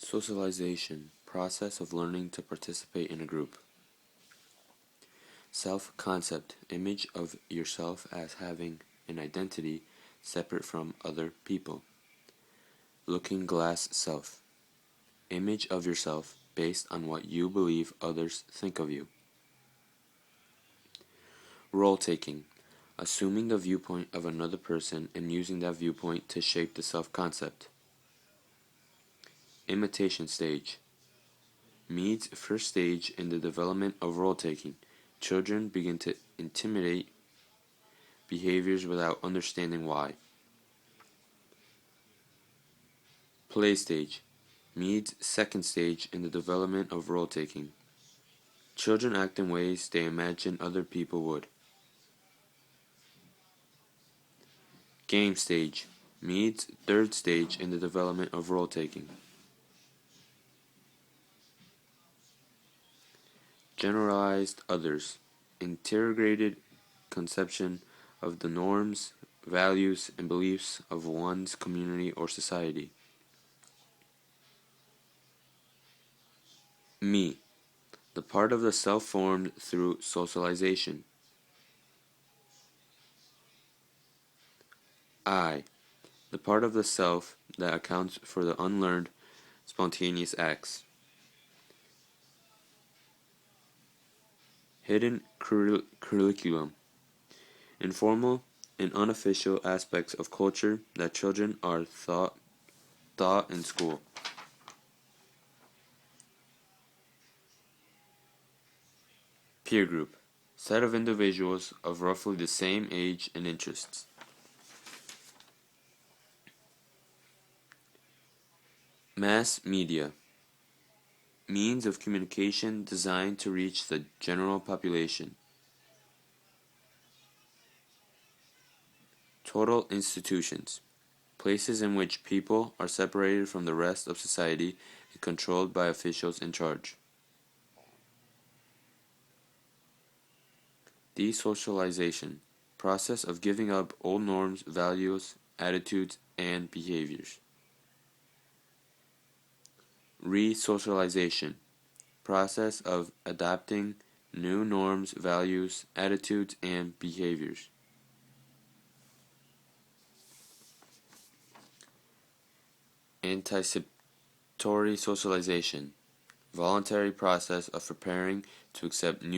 Socialization, process of learning to participate in a group. Self-concept, image of yourself as having an identity separate from other people. Looking glass self, image of yourself based on what you believe others think of you. Role-taking, assuming the viewpoint of another person and using that viewpoint to shape the self-concept. Imitation stage, Mead's first stage in the development of role-taking. Children begin to imitate behaviors without understanding why. Play stage, Mead's second stage in the development of role-taking. Children act in ways they imagine other people would. Game stage, Mead's third stage in the development of role-taking. Generalized others, integrated conception of the norms, values, and beliefs of one's community or society. Me, the part of the self formed through socialization. I, the part of the self that accounts for the unlearned, spontaneous acts. Hidden curriculum, informal and unofficial aspects of culture that children are taught in school. Peer group, set of individuals of roughly the same age and interests. Mass media, means of communication designed to reach the general population. Total institutions, places in which people are separated from the rest of society and controlled by officials in charge. Desocialization, process of giving up old norms, values, attitudes, and behaviors. Resocialization, process of adapting new norms, values, attitudes, and behaviors. Anticipatory socialization, voluntary process of preparing to accept new